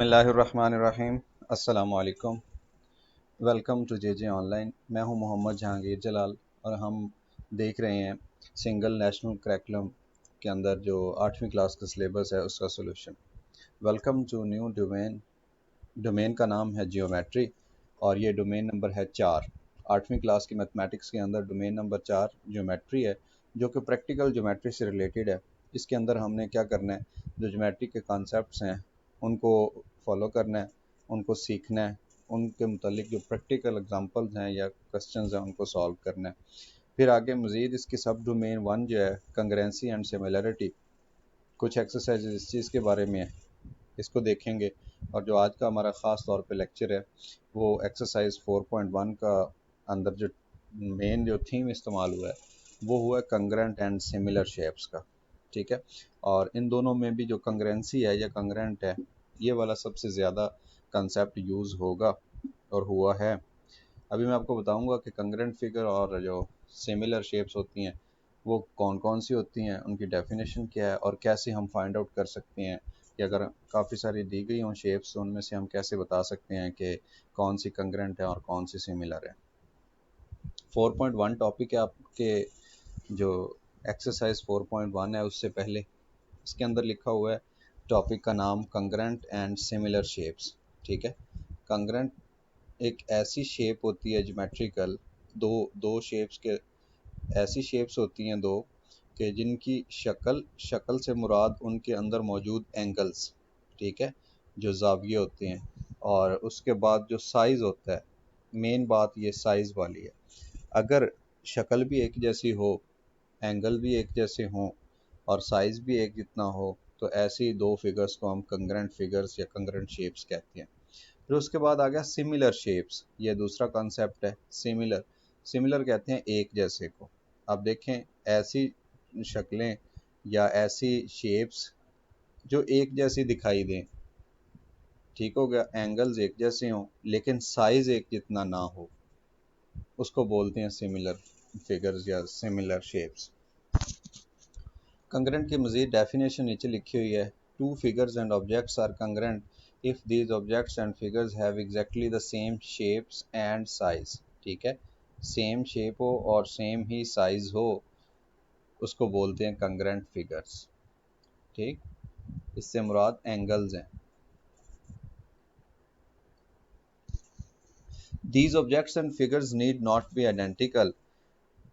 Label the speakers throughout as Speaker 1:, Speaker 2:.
Speaker 1: बिस्मिल्लाहिर्रहमानिर्रहीम। अस्सलाम वालेकुम। Welcome to J online. मैं हूं मोहम्मद जहांगीर जलाल और हम देख रहे हैं सिंगल नेशनल करिकुलम के अंदर जो 8वीं क्लास का सिलेबस है उसका solution. Welcome to new domain. Domain का नाम है जियोमेट्री और ये डोमेन नंबर है 4। 8वीं क्लास की मैथमेटिक्स के अंदर डोमेन नंबर 4 जियोमेट्री है, जो कि प्रैक्टिकल ज्योमेट्री से रिलेटेड है। इसके अंदर हमने क्या करना है, जो ज्योमेट्री के कॉन्सेप्ट्स हैं उनको फॉलो करना है, उनको सीखना है, उनके मुतालिक जो प्रैक्टिकल एग्जांपल्स हैं या क्वेश्चंस हैं उनको सॉल्व करना है। फिर आगे मज़ीद इसकी सब डोमेन 1 जो है कंग्रेंसी एंड सिमिलरिटी, कुछ एक्सरसाइज इस चीज़ के बारे में है, इसको देखेंगे। और जो आज का हमारा ख़ास तौर पे लेक्चर है वो एक्सरसाइज 4.1 का अंदर जो मेन जो थीम इस्तेमाल हुआ है वो हुआ है कंग्रेंट एंड सिमिलर शेप्स का। ठीक है, और इन दोनों में भी जो कंग्रेंसी है या कंग्रेंट है, ये वाला सबसे ज़्यादा कंसेप्ट यूज़ होगा और हुआ है। अभी मैं आपको बताऊंगा कि कंग्रेंट फिगर और जो सिमिलर शेप्स होती हैं वो कौन कौन सी होती हैं, उनकी डेफिनेशन क्या है और कैसे हम फाइंड आउट कर सकते हैं कि अगर काफ़ी सारी दी गई हों शेप्स तो उनमें से हम कैसे बता सकते हैं कि कौन सी कंग्रेंट है और कौन सी सिमिलर है। 4.1 टॉपिक है आपके, जो एक्सरसाइज 4.1 है उससे पहले इसके अंदर लिखा हुआ है टॉपिक का नाम कंग्रेंट एंड सिमिलर शेप्स। ठीक है, कंग्रेंट एक ऐसी शेप होती है ज्योमेट्रिकल, दो दो शेप्स के, ऐसी शेप्स होती हैं दो कि जिनकी शक्ल शक्ल से मुराद उनके अंदर मौजूद एंगल्स, ठीक है, जो जाविये होते हैं, और उसके बाद जो साइज़ होता है, मेन बात ये साइज़ वाली है। अगर शक्ल भी एक जैसी हो, एंगल भी एक जैसे हों और साइज़ भी एक जितना हो तो ऐसी दो फिगर्स को हम कंग्रेंट फिगर्स या कंग्रेंट शेप्स कहते हैं। फिर उसके बाद आ गया सिमिलर शेप्स, ये दूसरा कॉन्सेप्ट है। सिमिलर सिमिलर कहते हैं एक जैसे को। अब देखें, ऐसी शक्लें या ऐसी शेप्स जो एक जैसी दिखाई दें, ठीक हो गया, एंगल्स एक जैसे हों लेकिन साइज़ एक जितना ना हो, उसको बोलते हैं सिमिलर फिगर्स या सिमिलर शेप्स। कंग्रेंट की मज़ीद डेफिनेशन नीचे लिखी हुई है। Two figures and objects are congruent if these objects and figures have exactly the same shapes and size. ठीक है, सेम शेप हो और सेम ही साइज हो उसको बोलते हैं कंग्रेंट फिगर्स। ठीक, इससे मुराद एंगल्स हैं। These objects and figures need not be identical.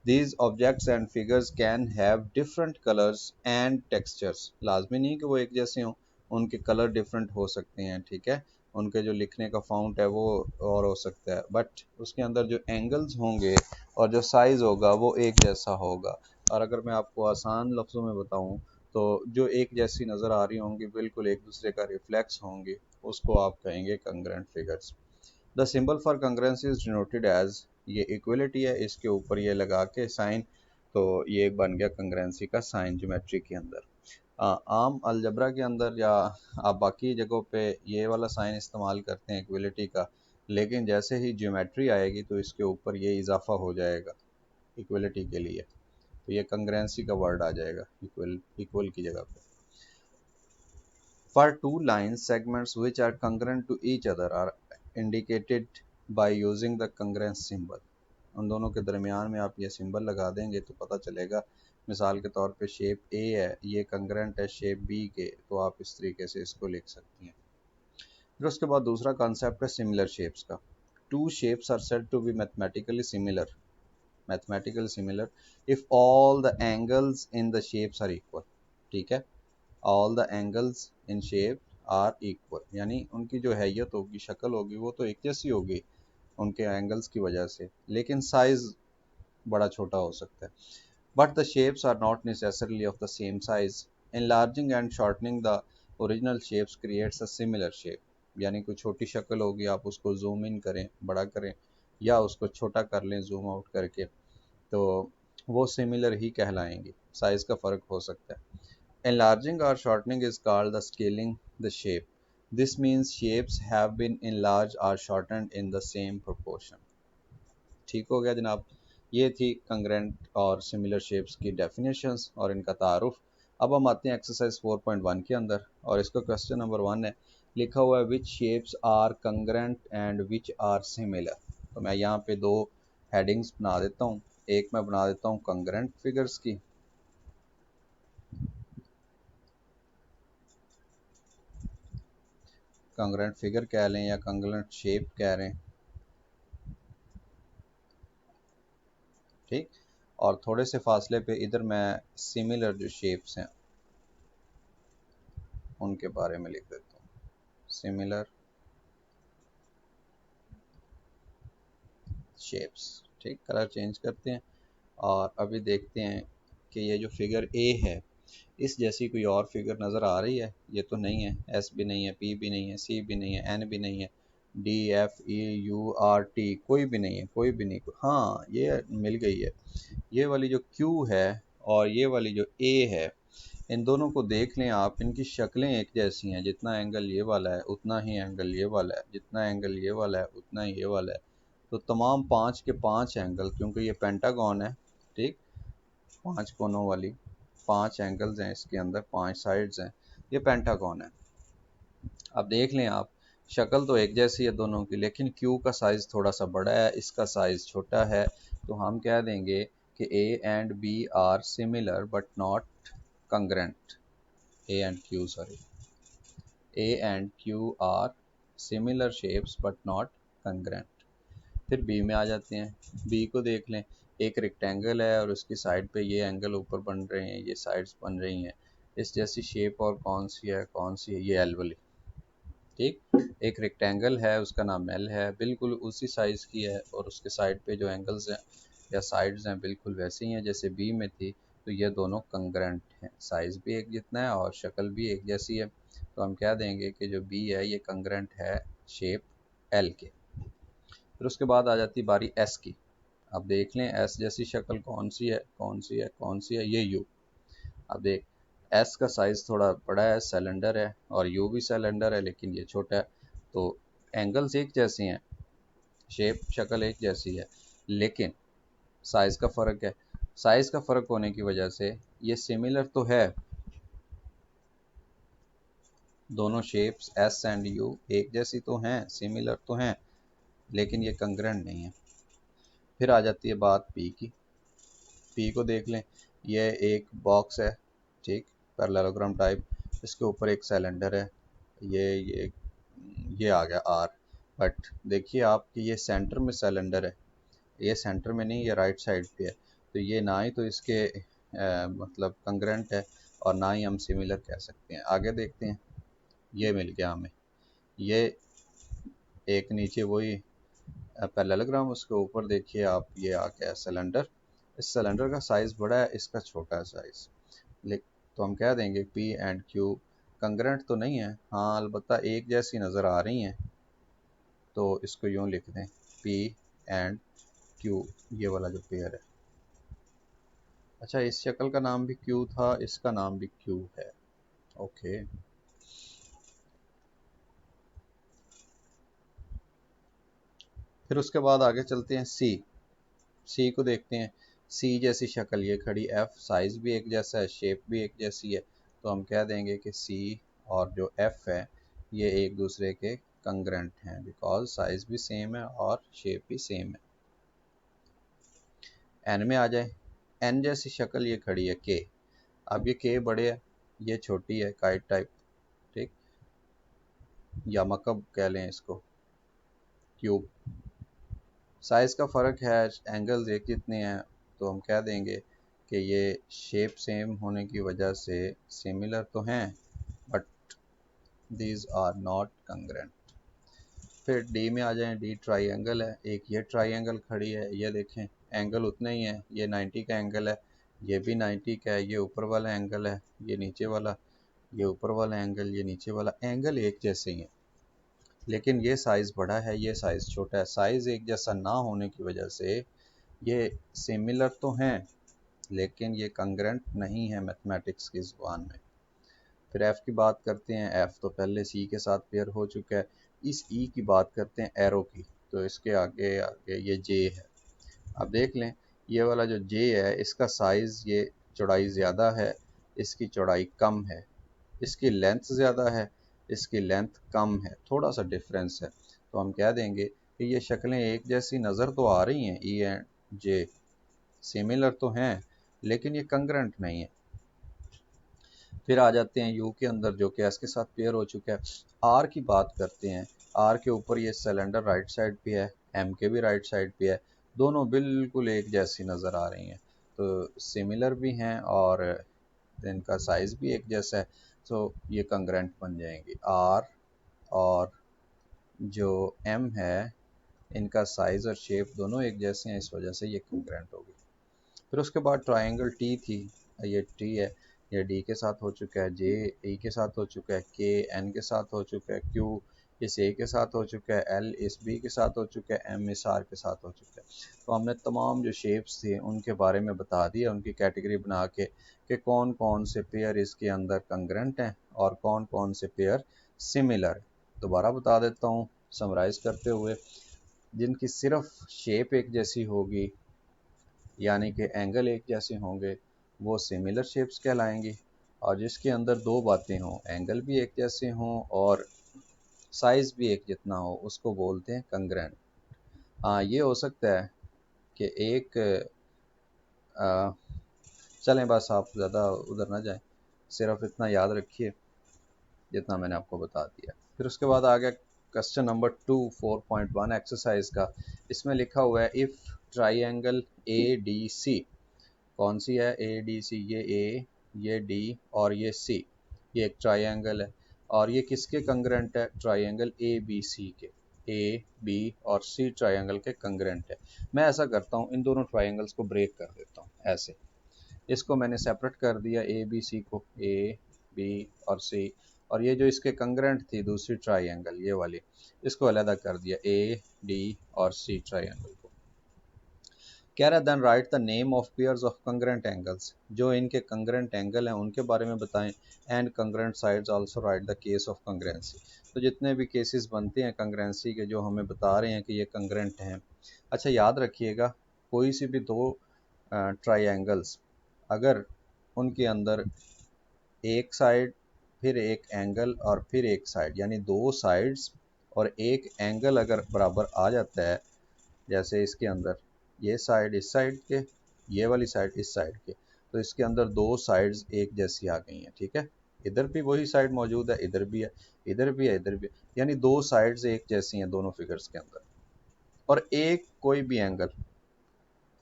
Speaker 1: These objects and figures can have different colors and textures. लाजमी नहीं कि वो एक जैसे हों, उनके कलर डिफरेंट हो सकते हैं। ठीक है, उनके जो लिखने का फ़ॉन्ट है वो और हो सकता है, बट उसके अंदर जो एंगल्स होंगे और जो साइज़ होगा वो एक जैसा होगा। और अगर मैं आपको आसान लफ्ज़ों में बताऊं तो जो एक जैसी नज़र आ रही होंगी, बिल्कुल एक दूसरे का रिफ्लेक्स होंगे, उसको आप कहेंगे congruent figures. The symbol for congruency is denoted as, ये इक्वलिटी है, इसके ऊपर ये लगा के साइन, तो ये बन गया कंग्रेंसी का साइन ज्योमेट्री के अंदर। आम अलजबरा के अंदर या आप बाकी जगहों पे ये वाला साइन इस्तेमाल करते हैं इक्वलिटी का, लेकिन जैसे ही ज्योमेट्री आएगी तो इसके ऊपर ये इजाफा हो जाएगा इक्वलिटी के लिए, तो ये कंग्रेंसी का वर्ड आ जाएगा इक्वल इक्वल की जगह पे। For two line segments which are congruent to each other are indicated by using the congruence symbol. उन दोनों के दरमियान में आप ये सिंबल लगा देंगे तो पता चलेगा। मिसाल के तौर पे शेप ए है, ये कंग्रेंट है शेप बी के, तो आप इस तरीके से इसको लिख सकती हैं। फिर उसके बाद दूसरा कॉन्सेप्ट है सिमिलर शेप्स का। Two shapes are said to be mathematically similar if all the angles in the shapes are equal. ठीक है, all the angles in shape are equal, यानी उनकी जो हैयत होगी, शक्ल होगी, वो तो एक जैसी होगी उनके एंगल्स की वजह से, लेकिन साइज बड़ा छोटा हो सकता है। But the shapes are not necessarily of the same size. enlarging and shortening the original shapes creates a similar shape, यानी कोई छोटी शक्ल होगी, आप उसको जूम इन करें, बड़ा करें, या उसको छोटा कर लें जूम आउट करके, तो वो सिमिलर ही कहलाएंगी, साइज का फ़र्क हो सकता है। Enlarging or shortening is called the scaling the shape. This means shapes have been enlarged or shortened in the same proportion. ठीक हो गया जनाब, ये थी कंग्रेंट और सिमिलर शेप्स की डेफिनेशंस और इनका तारुफ। अब हम आते हैं एक्सरसाइज 4.1 के अंदर और इसका क्वेश्चन नंबर 1 है, लिखा हुआ है which shapes are congruent and which are similar. तो मैं यहाँ पे दो हेडिंग्स बना देता हूँ। एक मैं बना देता हूँ कंग्रेंट फिगर्स की, कंग्रेंट फिगर कह लें या कंग्रेंट शेप कह रहे हैं, ठीक। और थोड़े से फासले पे इधर मैं सिमिलर जो शेप्स हैं उनके बारे में लिख देता हूँ, सिमिलर शेप्स, ठीक। कलर चेंज करते हैं और अभी देखते हैं कि ये जो फिगर ए है इस जैसी कोई और फिगर नज़र आ रही है? ये तो नहीं है, एस भी नहीं है, पी भी नहीं है, सी भी नहीं है, एन भी नहीं है, D F E U R T कोई भी नहीं है, कोई भी नहीं। हाँ ये मिल गई है, ये वाली जो क्यू है और ये वाली जो ए है, इन दोनों को देख लें आप, इनकी शक्लें एक जैसी हैं। जितना एंगल ये वाला है उतना ही एंगल ये वाला है, जितना एंगल ये वाला है उतना ही ये वाला है। तो तमाम 5 के 5 एंगल, क्योंकि ये पेंटागन है, ठीक, 5 कोनों वाली 5 एंगल्स हैं इसके अंदर, 5 साइड्स हैं, ये पेंटागन है। अब देख लें आप, शक्ल तो एक जैसी है दोनों की, लेकिन क्यू का साइज़ थोड़ा सा बड़ा है, इसका साइज़ छोटा है। तो हम कह देंगे कि A and B are similar but not congruent. A and Q, sorry, A and Q are similar shapes but not congruent. फिर बी में आ जाते हैं। बी को देख लें, एक रेक्टेंगल है और उसकी साइड पे ये एंगल ऊपर बन रहे हैं, ये साइड्स बन रही हैं। इस जैसी शेप और कौन सी है, कौन सी है? ये एल वाली, ठीक। एक रेक्टेंगल है, उसका नाम एल है, बिल्कुल उसी साइज़ की है और उसके साइड पे जो एंगल्स हैं या साइड्स हैं बिल्कुल वैसे ही हैं जैसे बी में थी। तो ये दोनों कंग्रेंट हैं, साइज़ भी एक जितना है और शक्ल भी एक जैसी है। तो हम कह देंगे कि जो बी है ये कंग्रेंट है शेप एल के। फिर उसके बाद आ जाती बारी एस की। अब देख लें एस जैसी शक्ल कौन सी है, कौन सी है, कौन सी है? ये यू। अब देख, एस का साइज़ थोड़ा बड़ा है, सिलेंडर है, और यू भी सिलेंडर है लेकिन ये छोटा है। तो एंगल्स एक जैसे हैं, शेप शक्ल एक जैसी है, लेकिन साइज़ का फ़र्क है। साइज़ का फ़र्क होने की वजह से ये सिमिलर तो है, दोनों शेप्स एस एंड यू एक जैसी तो हैं, सिमिलर तो हैं, लेकिन ये कंग्रेंट नहीं है। फिर आ जाती है बात पी की। पी को देख लें, यह एक बॉक्स है, ठीक, पैरेललोग्राम टाइप, इसके ऊपर एक सिलेंडर है, ये आ गया आर। बट देखिए आप कि ये सेंटर में सिलेंडर है, ये सेंटर में नहीं, ये राइट साइड पे है। तो ये ना ही तो इसके मतलब कंग्रेंट है और ना ही हम सिमिलर कह सकते हैं। आगे देखते हैं, ये मिल गया हमें, ये एक नीचे वही पैरेललोग्राम, उसके ऊपर देखिए आप ये आ गया सिलेंडर। इस सिलेंडर का साइज़ बड़ा है, इसका छोटा है साइज़। तो हम कह देंगे पी एंड क्यू कंग्रेंट तो नहीं है, हाँ अलबत्ता एक जैसी नज़र आ रही हैं। तो इसको यूँ लिख दें, पी एंड क्यू, ये वाला जो पेयर है। अच्छा, इस शक्ल का नाम भी क्यू था, इसका नाम भी क्यू है, ओके। फिर उसके बाद आगे चलते हैं सी। सी को देखते हैं, सी जैसी शक्ल ये खड़ी, एफ साइज़ भी एक जैसा है, शेप भी एक जैसी है। तो हम कह देंगे कि सी और जो एफ है ये एक दूसरे के कंग्रेंट हैं, बिकॉज साइज़ भी सेम है और शेप भी सेम है। एन में आ जाए, एन जैसी शक्ल ये खड़ी है के। अब ये के बड़े है, ये छोटी है, काइट टाइप, ठीक, या मकब कह लें इसको, क्यूब। साइज़ का फ़र्क है, एंगल्स एक जितने हैं, तो हम कह देंगे कि ये शेप सेम होने की वजह से सिमिलर तो हैं but these are not congruent. फिर डी में आ जाएं, डी ट्राइंगल है, एक ये ट्राइंगल खड़ी है, ये देखें एंगल उतने ही हैं, ये 90 का एंगल है, ये भी 90 का है, ये ऊपर वाला एंगल है, ये नीचे वाला, ये ऊपर वाला एंगल, ये नीचे वाला एंगल एक जैसे ही है, लेकिन ये साइज़ बड़ा है, ये साइज़ छोटा है। साइज़ एक जैसा ना होने की वजह से ये सिमिलर तो हैं लेकिन ये कंग्रेंट नहीं है मैथमेटिक्स की ज़ुबान में। फिर एफ़ की बात करते हैं, एफ़ तो पहले सी के साथ पेयर हो चुका है। इस ई की बात करते हैं, एरो की, तो इसके आगे आगे ये जे है। अब देख लें, ये वाला जो जे है इसका साइज़, ये चौड़ाई ज़्यादा है, इसकी चौड़ाई कम है, इसकी लेंथ ज़्यादा है, इसकी लेंथ कम है, थोड़ा सा डिफरेंस है, तो हम कह देंगे कि ये शक्लें एक जैसी नज़र तो आ रही हैं, ई एंड जे सिमिलर तो हैं लेकिन ये कंग्रेंट नहीं है। फिर आ जाते हैं यू के अंदर जो कि एस के साथ पेयर हो चुका है। आर की बात करते हैं। आर के ऊपर ये सिलेंडर राइट साइड पे है, एम के भी राइट साइड पे है, दोनों बिल्कुल एक जैसी नज़र आ रही हैं, तो सिमिलर भी हैं और इनका साइज़ भी एक जैसा है, तो ये कंग्रेंट बन जाएंगी। आर और जो एम है इनका साइज़ और शेप दोनों एक जैसे हैं, इस वजह से ये कंग्रेंट होगी। फिर उसके बाद ट्रायंगल टी थी, ये टी है, ये डी के साथ हो चुका है, जे ई के साथ हो चुका है, के एन के साथ हो चुका है, क्यू इस ए के साथ हो चुका है, एल इस बी के साथ हो चुका है, एम इस आर के साथ हो चुका है। तो हमने तमाम जो शेप्स थे उनके बारे में बता दिया, उनकी कैटेगरी बना के कि कौन कौन से पेयर इसके अंदर कंग्रेंट हैं और कौन कौन से पेयर सिमिलर। दोबारा बता देता हूँ समराइज़ करते हुए, जिनकी सिर्फ शेप एक जैसी होगी यानी कि एंगल एक जैसे होंगे वो सिमिलर शेप्स कहलाएंगी, और जिसके अंदर दो बातें हों, एंगल भी एक जैसे हों और साइज़ भी एक जितना हो, उसको बोलते हैं कंग्रेंट। हाँ, ये हो सकता है कि एक चलें बस आप ज़्यादा उधर ना जाएं, सिर्फ इतना याद रखिए जितना मैंने आपको बता दिया। फिर उसके बाद आ गया क्वेश्चन नंबर 2 4.1 एक्सरसाइज का। इसमें लिखा हुआ है if triangle A D C, कौन सी है ए डी सी, ये ए, ये डी और ये सी, ये एक ट्राइंगल है और ये किसके कंग्रेंट है, ट्राइंगल ए बी सी के, ए बी और सी ट्राइंगल के कंग्रेंट है। मैं ऐसा करता हूँ इन दोनों ट्राइंगल्स को ब्रेक कर देता हूँ ऐसे, इसको मैंने सेपरेट कर दिया ए बी सी को, ए बी और सी, और ये जो इसके कंग्रेंट थी दूसरी ट्राइंगल ये वाली, इसको अलग कर दिया ए डी और सी ट्राइंगल को। कह रहा है then write the name of pairs of congruent angles, जो इनके कंग्रेंट एंगल हैं उनके बारे में बताएं, and congruent sides also write the case of congruency. तो जितने भी केसेस बनते हैं कंग्रेंसी के जो हमें बता रहे हैं कि ये कंग्रेंट हैं। अच्छा याद रखिएगा, कोई सी भी दो ट्राइंगल्स अगर उनके अंदर एक साइड फिर एक एंगल और फिर एक साइड, यानी दो साइड्स और एक एंगल अगर बराबर आ जाता है, जैसे इसके अंदर ये साइड इस साइड के, ये वाली साइड इस साइड के, तो इसके अंदर दो साइड्स एक जैसी आ गई हैं, ठीक है। इधर भी वही साइड मौजूद है, इधर भी है, इधर भी है, इधर भी है, यानी दो साइड्स एक जैसी हैं दोनों फिगर्स के अंदर, और एक कोई भी एंगल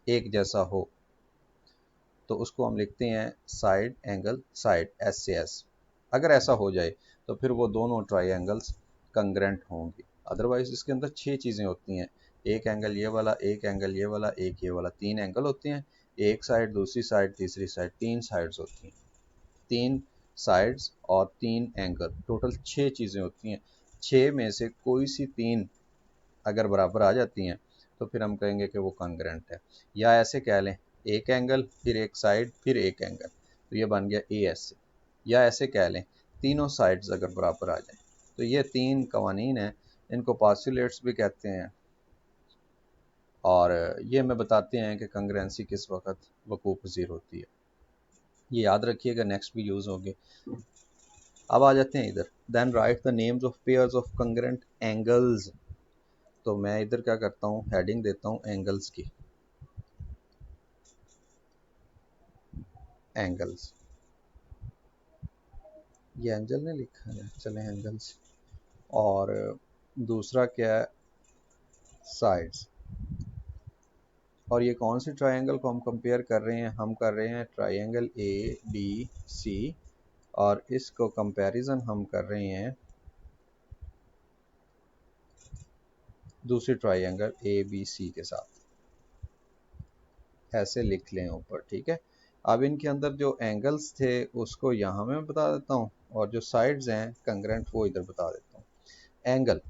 Speaker 1: एक जैसा हो तो उसको हम लिखते हैं साइड एंगल साइड, एस से एस। अगर ऐसा हो जाए तो फिर वो दोनों ट्राइंगल्स कंग्रेंट होंगी। अदरवाइज इसके अंदर छह चीज़ें होती हैं, एक एंगल ये वाला, एक एंगल ये वाला, एक ये वाला, तीन एंगल होते हैं, एक साइड दूसरी साइड तीसरी साइड, तीन साइड्स होती हैं, तीन साइड्स और तीन एंगल, टोटल छह चीज़ें होती हैं। छः में से कोई सी तीन अगर बराबर आ जाती हैं तो फिर हम कहेंगे कि वो कॉन्ग्रेंट है। या ऐसे कह लें एक एंगल फिर एक साइड फिर एक एंगल, तो ये बन गया ए एस से। या ऐसे कह लें तीनों साइड्स अगर बराबर आ जाएं, तो ये तीन कवानीन हैं, इनको पास्टुलेट्स भी कहते हैं, और ये हमें बताते हैं कि कंग्रेंसी किस वक्त वकूफ़ पज़ीर होती है। ये याद रखिएगा, नेक्स्ट भी यूज़ होंगे। अब आ जाते हैं इधर, then write the names of pairs of congruent angles. तो मैं इधर क्या करता हूँ, हेडिंग देता हूँ एंगल्स की, एंगल्स, ये एंगल ने लिखा है, चले एंगल्स। और दूसरा क्या है, साइड्स। और ये कौन सी ट्रायंगल को हम कंपेयर कर रहे हैं, हम कर रहे हैं ट्रायंगल ए डी सी, और इसको कंपैरिजन हम कर रहे हैं दूसरी ट्रायंगल ए बी सी के साथ, ऐसे लिख लें ऊपर, ठीक है। अब इनके अंदर जो एंगल्स थे उसको यहाँ मैं बता देता हूँ, और जो साइड्स हैं कंग्रेंट वो इधर बता देता हूँ। एंगल,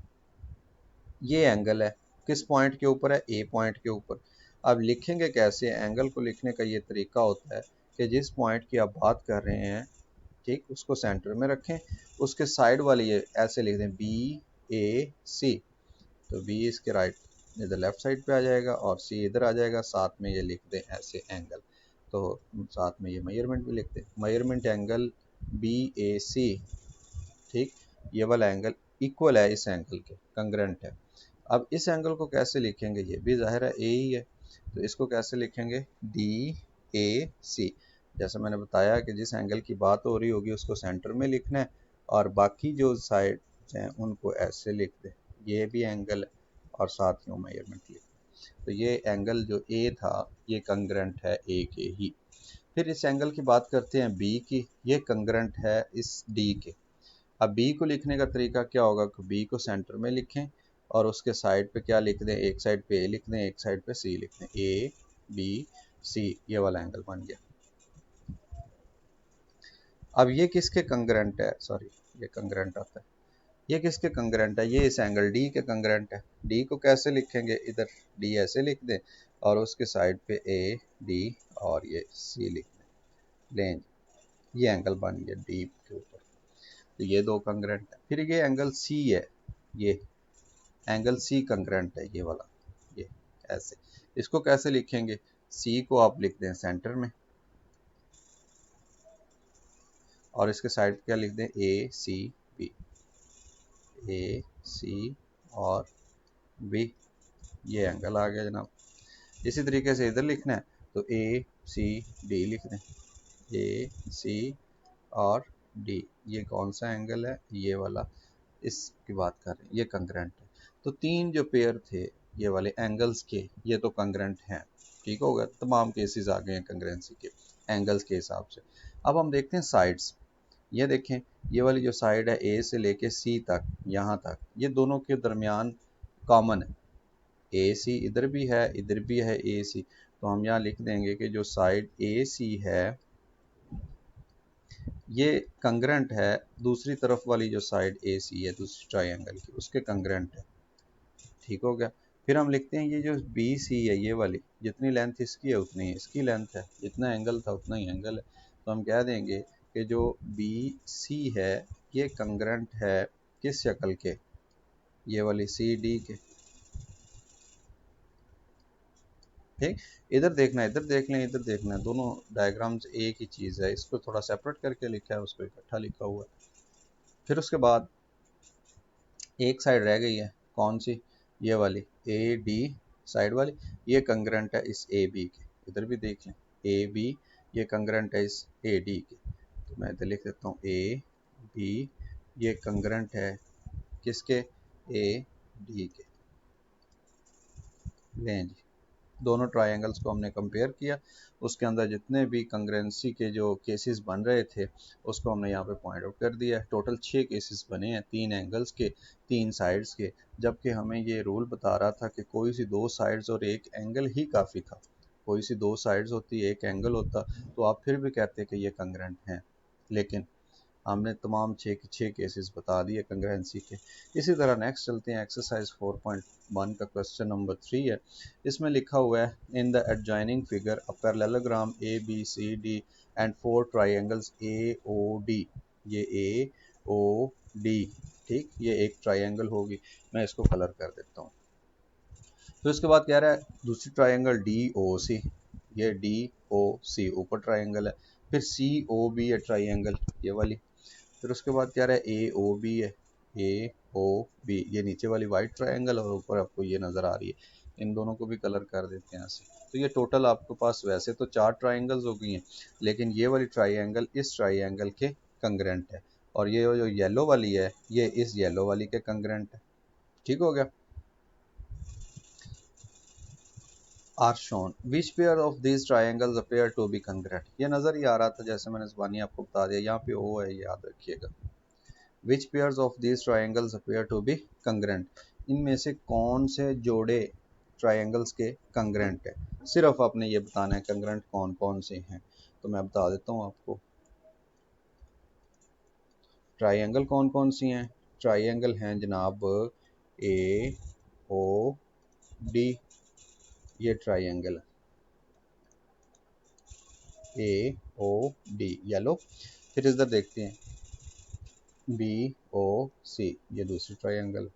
Speaker 1: ये एंगल है, किस पॉइंट के ऊपर है, ए पॉइंट के ऊपर। अब लिखेंगे कैसे, एंगल को लिखने का ये तरीका होता है कि जिस पॉइंट की आप बात कर रहे हैं, ठीक, उसको सेंटर में रखें, उसके साइड वाली ये ऐसे लिख दें बी ए सी, तो बी इसके राइट इधर लेफ्ट साइड पे आ जाएगा और सी इधर आ जाएगा, साथ में ये लिख दें ऐसे एंगल। तो साथ में ये मेजरमेंट भी लिख दें, मेजरमेंट एंगल बी ए सी, ठीक। ये वाला एंगल इक्वल है इस एंगल के, कंग्रेंट है। अब इस एंगल को कैसे लिखेंगे, ये भी जाहिर है ए ही है, तो इसको कैसे लिखेंगे, डी ए सी। जैसे मैंने बताया कि जिस एंगल की बात हो रही होगी उसको सेंटर में लिखना है और बाकी जो साइड हैं उनको ऐसे लिख दें, ये भी एंगल है और साथ ही मेजरमेंट लिख। तो ये एंगल जो ए था ये कंग्रेंट है ए के ही। फिर इस एंगल की बात करते हैं बी की, ये कंग्रेंट है इस डी के। अब बी को लिखने का तरीका क्या होगा कि बी को सेंटर में लिखें और उसके साइड पे क्या लिख दें, एक साइड पे ए लिख दें, एक साइड पे सी लिख दें, ए बी सी, ये वाला एंगल बन गया। अब ये किसके कंग्रेंट है, सॉरी ये कंग्रेंट आता है, ये किसके कंग्रेंट है, ये इस एंगल डी के कंग्रेंट है। डी को कैसे लिखेंगे, इधर डी ऐसे लिख दें और उसके साइड पे ए डी और ये सी लिख दें, लें ये एंगल बन गया डी के ऊपर। तो ये दो कंग्रेंट है। फिर ये एंगल सी है, ये एंगल सी कंग्रेंट है, ये वाला, ये ऐसे। इसको कैसे लिखेंगे, सी को आप लिख दें सेंटर में और इसके साइड क्या लिख दें, ए सी बी, ए सी और बी, ये एंगल आ गया जनाब। इसी तरीके से इधर लिखना है तो ए सी डी लिख दें, ए सी और डी, ये कौन सा एंगल है, ये वाला, इसकी बात कर रहे हैं, ये कंग्रेंट है। तो तीन जो पेयर थे ये वाले एंगल्स के, ये तो कंग्रेंट हैं, ठीक हो गया, तमाम केसेस आ गए हैं कंग्रेंसी के एंगल्स के हिसाब से। अब हम देखते हैं साइड्स। ये देखें, ये वाली जो साइड है ए से लेके सी तक, यहाँ तक, ये दोनों के दरमियान कॉमन है, ए सी इधर भी है इधर भी है ए सी। तो हम यहाँ लिख देंगे कि जो साइड ए सी है ये कंग्रेंट है दूसरी तरफ वाली जो साइड ए सी है दूसरी ट्राइंगल की, उसके कंग्रेंट है, ठीक हो गया। फिर हम लिखते हैं ये जो बी सी है, ये वाली जितनी लेंथ इसकी है उतनी इसकी लेंथ है, जितना एंगल था उतना ही एंगल है। तो हम कह देंगे कि जो बी सी है ये कंग्रेंट है किस शक्ल के, ये वाली सी डी के, ठीक। इधर देखना है, इधर देख लें, इधर देखना है, दोनों डायग्राम्स एक ही चीज़ है, इसको थोड़ा सेपरेट करके लिखा है, उसको इकट्ठा लिखा हुआ है। फिर उसके बाद एक साइड रह गई है, कौन सी, ये वाली ए डी साइड वाली, ये कंग्रेंट है इस ए बी के, इधर भी देख लें ए बी, ये कंग्रेंट है इस ए डी के। तो मैं इधर लिख देता हूँ ए बी, ये कंग्रेंट है किसके, ए डी के, लें जी। दोनों ट्रायंगल्स को हमने कंपेयर किया, उसके अंदर जितने भी कंग्रेंसी के जो केसेस बन रहे थे उसको हमने यहाँ पे पॉइंट आउट कर दिया है। टोटल 6 केसेस बने हैं, 3 एंगल्स के 3 साइड्स के, जबकि हमें ये रूल बता रहा था कि कोई सी 2 साइड्स और एक एंगल ही काफ़ी था, कोई सी 2 साइड्स होती एक एंगल होता तो आप फिर भी कहते कि ये कंग्रेंट हैं, लेकिन हमने तमाम 6 के 6 केसेस बता दिए कंग्रेंसी के। इसी तरह नेक्स्ट चलते हैं, एक्सरसाइज 4.1 का क्वेश्चन नंबर 3 है। इसमें लिखा हुआ है in the adjoining figure a parallelogram A B C D and 4 triangles A O D, ये ए ओ डी, ठीक, ये एक ट्राइंगल होगी। मैं इसको कलर कर देता हूँ। तो इसके बाद कह रहा है दूसरी ट्राइंगल डी ओ सी, ये डी ओ सी ऊपर ट्राइंगल है, फिर सी ओ बी है ट्राइंगल, ये वाली। फिर उसके बाद क्या रहा है ए ओ बी है, ए ओ बी, ये नीचे वाली वाइट ट्रायंगल और ऊपर आपको ये नज़र आ रही है, इन दोनों को भी कलर कर देते हैं ऐसे। तो ये टोटल आपके पास वैसे तो 4 ट्रायंगल्स हो गई हैं, लेकिन ये वाली ट्रायंगल इस ट्रायंगल के कंग्रेंट है और ये जो येलो वाली है ये इस येलो वाली के कंग्रेंट है, ठीक हो गया। Are shown which pair of this triangles appear to be congruent, ये नज़र ही आ रहा था जैसे मैंने ज़बानी आपको बता दिया, यहाँ पे ओ है याद रखिएगा। Which pairs of these triangles appear to be congruent, इनमें से कौन से जोड़े ट्रायंगल्स के कंग्रेंट है, सिर्फ आपने ये बताना है कंग्रेंट कौन कौन से हैं। तो मैं बता देता हूँ आपको ट्रायंगल कौन कौन सी हैं। ट्रायंगल हैं जनाब ए ओ डी, ये triangle A O D yellow. फिर इधर देखते हैं बी ओ सी, ये दूसरी ट्रायंगल।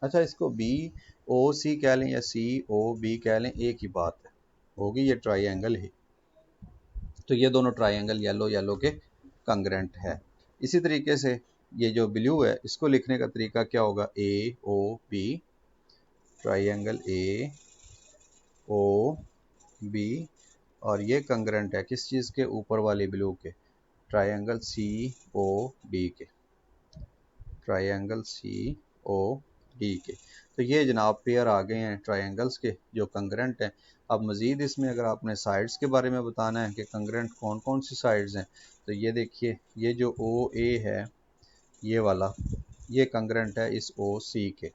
Speaker 1: अच्छा, इसको बी ओ सी कह लें या सी ओ बी कह लें, एक ही बात है, होगी ये ट्रायंगल ही। तो ये दोनों ट्रायंगल येलो येलो के कंग्रेंट है। इसी तरीके से ये जो ब्लू है इसको लिखने का तरीका क्या होगा, A O B, triangle A O B, और ये कंग्रेंट है किस चीज़ के, ऊपर वाली ब्लू के, ट्राइंगल सी ओ डी के, ट्राइंगल सी ओ डी के। तो ये जनाब पेयर आ गए हैं ट्राइंगल्स के जो कंग्रेंट हैं। अब मज़ीद इसमें अगर आपने साइड्स के बारे में बताना है कि कंग्रेंट कौन कौन सी साइड्स हैं, तो ये देखिए, ये जो ओ ए है ये वाला, ये कंग्रेंट है इस ओ सी के,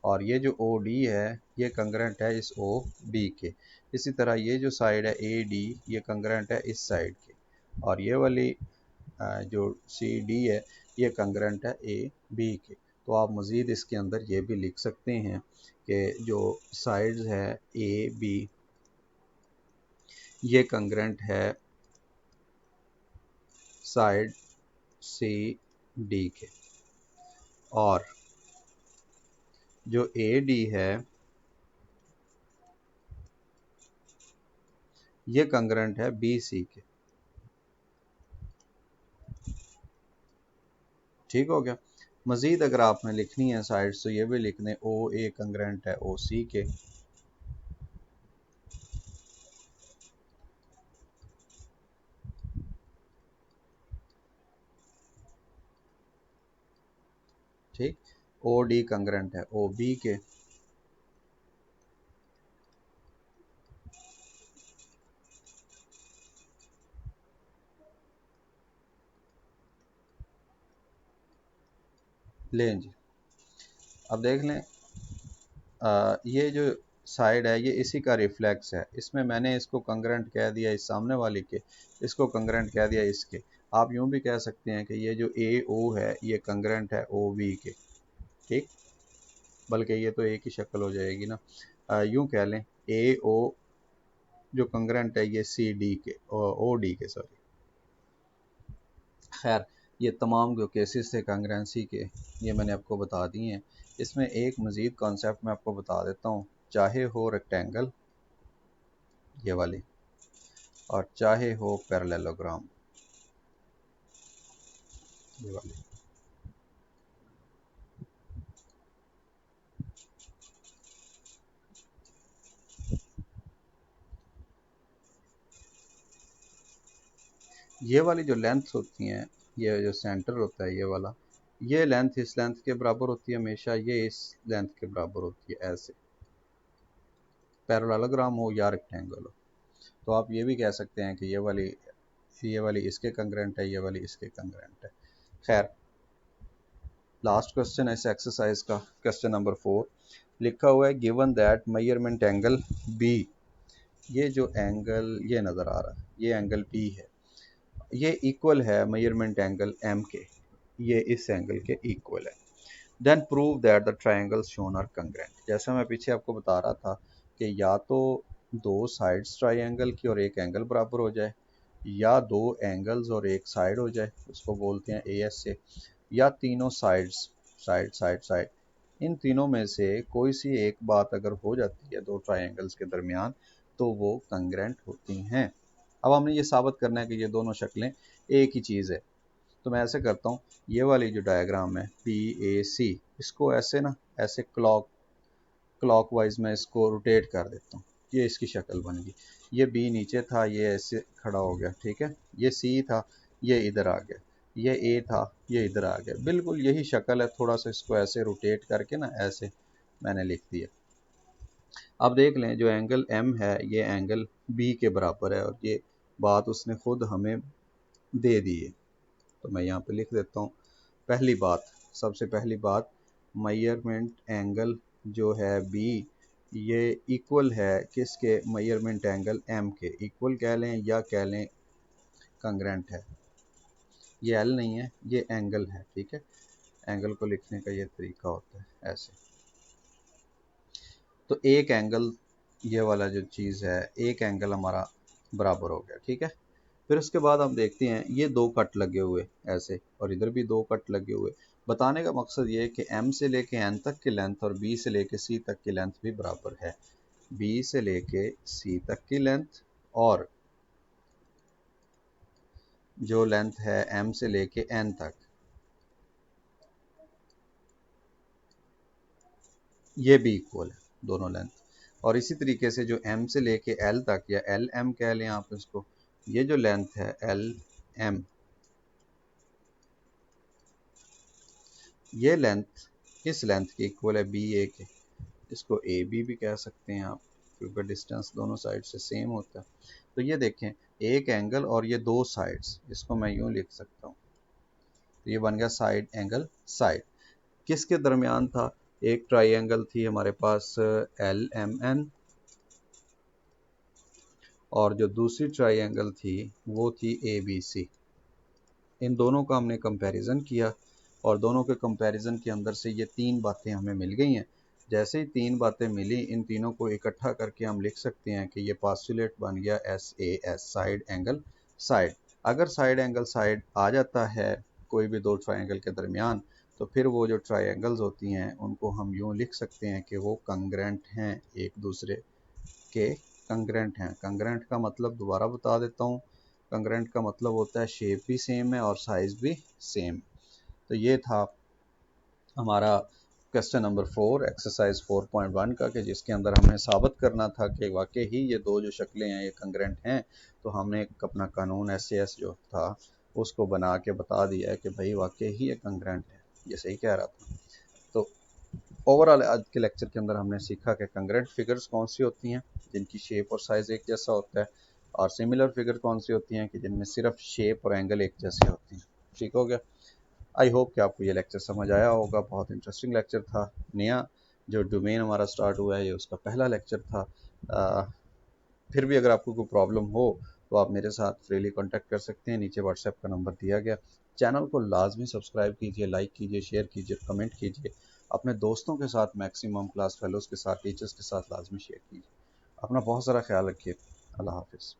Speaker 1: और ये जो ओ डी है ये कंग्रेंट है इस ओ बी के। इसी तरह ये जो साइड है ए डी, ये कंग्रेंट है इस साइड के, और ये वाली जो सी डी है ये कंग्रेंट है ए बी के। तो आप मज़ीद इसके अंदर ये भी लिख सकते हैं कि जो साइड्स है ए बी ये कंग्रेंट है साइड सी डी के, और जो ए डी है ये कंग्रेंट है बी सी के। ठीक हो गया। मज़ीद अगर आपने लिखनी है साइड्स तो ये भी लिख दें, ओ ए कंग्रेंट है ओ सी के, ठीक, ओ डी कंग्रेंट है ओ बी के, लें जी। अब देख लें, ये जो साइड है ये इसी का रिफ्लेक्स है, इसमें मैंने इसको कंग्रेंट कह दिया इस सामने वाली के, इसको कंग्रेंट कह दिया इसके। आप यूँ भी कह सकते हैं कि ये जो ए ओ है ये कंग्रेंट है ओ बी के, ठीक, बल्कि ये तो एक ही शक्ल हो जाएगी ना। यूँ कह लें ए ओ जो कंग्रेंट है ये सी डी के, ओ डी के, सॉरी। खैर, ये तमाम जो केसेस थे कांग्रेंसी के ये मैंने आपको बता दिए हैं। इसमें एक मज़ीद कॉन्सेप्ट मैं आपको बता देता हूँ, चाहे हो रेक्टेंगल ये वाली, और चाहे हो पैरेललोग्राम ये वाली, ये वाली जो लेंथ होती हैं, ये जो सेंटर होता है ये वाला, ये लेंथ इस लेंथ के बराबर होती है हमेशा, ये इस लेंथ के बराबर होती है ऐसे, पैरेललोग्राम हो या रेक्टेंगल हो। तो आप ये भी कह सकते हैं कि ये वाली इसके कंग्रेंट है, ये वाली इसके कंग्रेंट है। खैर, लास्ट क्वेश्चन है इस एक्सरसाइज का, क्वेश्चन नंबर 4। लिखा हुआ है given that measurement angle B, ये जो एंगल ये नज़र आ रहा है ये एंगल बी है, ये इक्वल है मेजरमेंट एंगल एम के, ये इस एंगल के इक्वल है। Then prove that the triangles shown are congruent. जैसा मैं पीछे आपको बता रहा था कि या तो दो साइड्स ट्राइंगल की और एक एंगल बराबर हो जाए, या दो एंगल्स और एक साइड हो जाए, उसको बोलते हैं ए एस से, या तीनों साइड्स, साइड साइड साइड, इन तीनों में से कोई सी एक बात अगर हो जाती है दो ट्राइंगल्स के दरमियान तो वो कंग्रेंट होती हैं। अब हमने ये साबित करना है कि ये दोनों शक्लें एक ही चीज़ है। तो मैं ऐसे करता हूँ, ये वाली जो डायग्राम है पी ए सी, इसको ऐसे ना, ऐसे क्लॉकवाइज मैं इसको रोटेट कर देता हूँ, ये इसकी शक्ल बन गई। ये बी नीचे था ये ऐसे खड़ा हो गया, ठीक है, ये सी था ये इधर आ गया, ये ए था ये इधर आ गया, बिल्कुल यही शक्ल है। थोड़ा सा इसको ऐसे रोटेट करके ना ऐसे मैंने लिख दिया। अब देख लें, जो एंगल एम है ये एंगल बी के बराबर है, और ये बात उसने खुद हमें दे दी है। तो मैं यहाँ पे लिख देता हूँ, पहली बात, सबसे पहली बात, मेजरमेंट एंगल जो है बी ये इक्वल है किसके, मेजरमेंट एंगल एम के, इक्वल कह लें या कह लें कंग्रेंट है। ये एल नहीं है ये एंगल है, ठीक है, एंगल को लिखने का ये तरीका होता है ऐसे। तो एक एंगल, ये वाला जो चीज़ है एक एंगल हमारा बराबर हो गया, ठीक है। फिर उसके बाद हम देखते हैं ये दो कट लगे हुए ऐसे, और इधर भी दो कट लगे हुए। बताने का मकसद ये है कि एम से लेके एन तक की लेंथ और बी से लेके सी तक की लेंथ भी बराबर है। बी से लेके सी तक की लेंथ और जो लेंथ है m से लेके n तक, ये भी इक्वल है दोनों लेंथ। और इसी तरीके से जो m से लेके l तक, या एल एम कह लें आप इसको, ये जो लेंथ है एल एम, ये लेंथ इस लेंथ के इक्वल है बी ए के। इसको ए बी भी कह सकते हैं आप, क्योंकि डिस्टेंस दोनों साइड से सेम होता है। तो ये देखें, एक एंगल और ये दो साइड्स, इसको मैं यूँ लिख सकता हूँ। तो ये बन गया साइड एंगल साइड। किसके दरमियान था? एक ट्राइंगल थी हमारे पास एल एम एन, और जो दूसरी ट्राइंगल थी वो थी ए बी सी। इन दोनों का हमने कंपैरिजन किया, और दोनों के कंपैरिजन के अंदर से ये तीन बातें हमें मिल गई हैं। जैसे ही तीन बातें मिली, इन तीनों को इकट्ठा करके हम लिख सकते हैं कि ये पास्टुलेट बन गया S A S, side angle side. अगर साइड एंगल साइड आ जाता है कोई भी दो ट्राइंगल के दरमियान, तो फिर वो जो ट्राइंगल्स होती हैं उनको हम यूँ लिख सकते हैं कि वो कंग्रेंट हैं, एक दूसरे के कंग्रेंट हैं। कंग्रेंट का मतलब दोबारा बता देता हूँ, कंग्रेंट का मतलब होता है शेप भी सेम है और साइज़ भी सेम। तो ये था हमारा क्वेश्चन नंबर 4 एक्सरसाइज 4.1 का, कि जिसके अंदर हमने साबित करना था कि वाकई ही ये दो जो शक्लें हैं ये कंग्रेंट हैं। तो हमने एक अपना कानून एस जो था उसको बना के बता दिया है कि भाई वाकई ही ये कंग्रेंट है, ये सही कह रहा था। तो ओवरऑल आज के लेक्चर के अंदर हमने सीखा कि कंग्रेंट फिगर्स कौन सी होती हैं जिनकी शेप और साइज़ एक जैसा होता है, और सिमिलर फिगर कौन सी होती हैं कि जिनमें सिर्फ शेप और एंगल एक जैसे होते हैं। ठीक हो गया। आई होप कि आपको ये लेक्चर समझ आया होगा। बहुत इंटरेस्टिंग लेक्चर था। नया जो डोमेन हमारा स्टार्ट हुआ है ये उसका पहला लेक्चर था। फिर भी अगर आपको कोई प्रॉब्लम हो तो आप मेरे साथ फ्रीली कांटेक्ट कर सकते हैं, नीचे व्हाट्सएप का नंबर दिया गया। चैनल को लाजमी सब्सक्राइब कीजिए, लाइक कीजिए, शेयर कीजिए, कमेंट कीजिए। अपने दोस्तों के साथ, मैक्सिमम क्लास फेलोज़ के साथ, टीचर्स के साथ लाजमी शेयर कीजिए। अपना बहुत सारा ख्याल रखिए। अल्लाह हाफिज़।